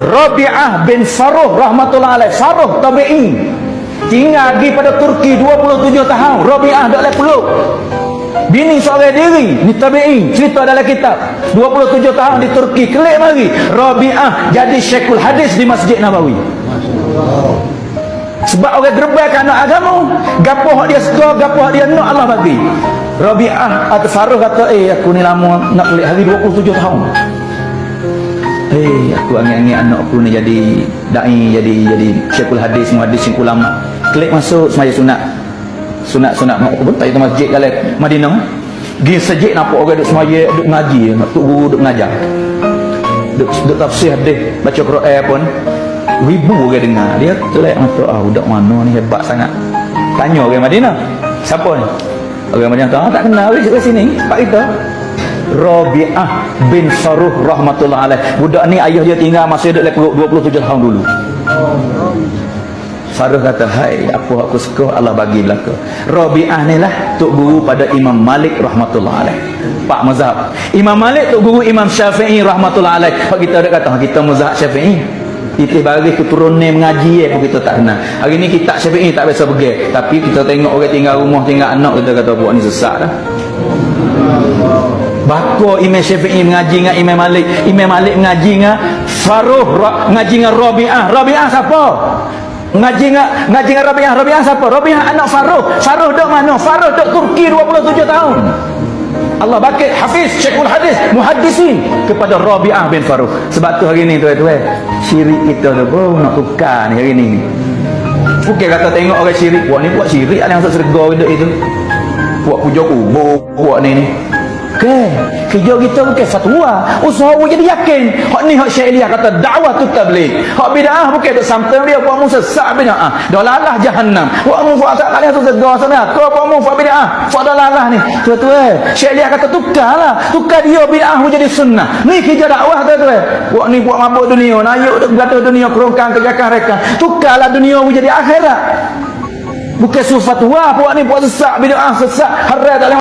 Rabi'ah bin Faruh rahmatullah alaih, Faruh tabi'i, tinggal di pada Turki 27 tahun. Rabi'ah tak boleh peluk, bini seorang diri ni, tabi'i, cerita dalam kitab. 27 tahun di Turki, kelik mari Rabi'ah jadi syekhul hadis di Masjid Nabawi. Sebab orang gerbek anak agama, gapo hak dia suka, gapo hak dia nak, Allah bagi. Rabi'ah atau Faruh kata, aku ni lama nak pelik hari 27 tahun. Aku angin-angin anak aku ni jadi da'i, jadi syekhul hadis, muhaddis, ulama. Klik masuk semaya sunat aku pun tak masjid dalam Madinah. Pergi masjid nampak orang duduk semaya, duduk ngaji, tok guru duduk mengajar, duduk tafsir hadis, baca Quran pun ribu orang dengar. Dia telek mata, budak mana ni hebat sangat. Tanya orang Madinah, siapa ni? Orang Madinah tak kenal dia kat sini. Pak kita Rabi'ah bin Faruh rahmatullah alaih. Budak ni ayah dia tinggal masa dia duduk perut 27 tahun dulu. Faruh kata, hai, apa aku suka Allah bagi belaka. Rabi'ah ni lah tok guru pada Imam Malik rahmatullah alaih. Pak mazhab Imam Malik tok guru Imam Syafi'i rahmatullah alaih. Pak kita ada kata kita mazhab Syafi'i, kita bagi keturunan mengaji pun kita tak kenal. Hari ni kitab Syafi'i tak biasa pergi, tapi kita tengok orang tinggal rumah, tinggal anak, kita kata buat ni sesat dah. Bako Imam Syafi'i mengaji dengan Imam Malik, Imam Malik mengaji dengan Faruh, mengaji dengan Rabi'ah. Rabi'ah siapa? Ngaji dengan Rabi'ah. Rabi'ah siapa? Rabi'ah anak Faruh. Faruh dok mana? Faruh dok Turki 27 tahun. Allah bakit hafiz, syekhul hadis, muhaddisin kepada Rabi'ah bin Faruh. Sebab tu hari ni tuan-tuan, syirik kita tu pun nak tukar ni hari ni. Bukan kata tengok orang syirik, buat ni buat syirik ada yang masuk syurga itu. Buat puja kubur, buat ni. Kerja kita bukan fatwa, usaha jadi yakin. Hak ni hak Syaikhiyah kata dakwah tu tabligh. Hak bid'ah bukan duk sampai dia buat mu sesat bid'ah. Dalalah jahannam. Buat mu buat tak kalian tu segar sana. Kau buat mu buat bid'ah, buat dalalah ni. Tuan-tuan, Syaikhiyah kata tukarlah. Tukar dia bid'ah jadi sunnah. Ni kerja dakwah tuan-tuan. Buat ni buat mabuk dunia, nayuk duk gaduh dunia, kerongkang kerjakan mereka. Tukarlah dunia jadi akhirat. Bukan fatwa buat ni buat sesat bid'ah, sesat haram tak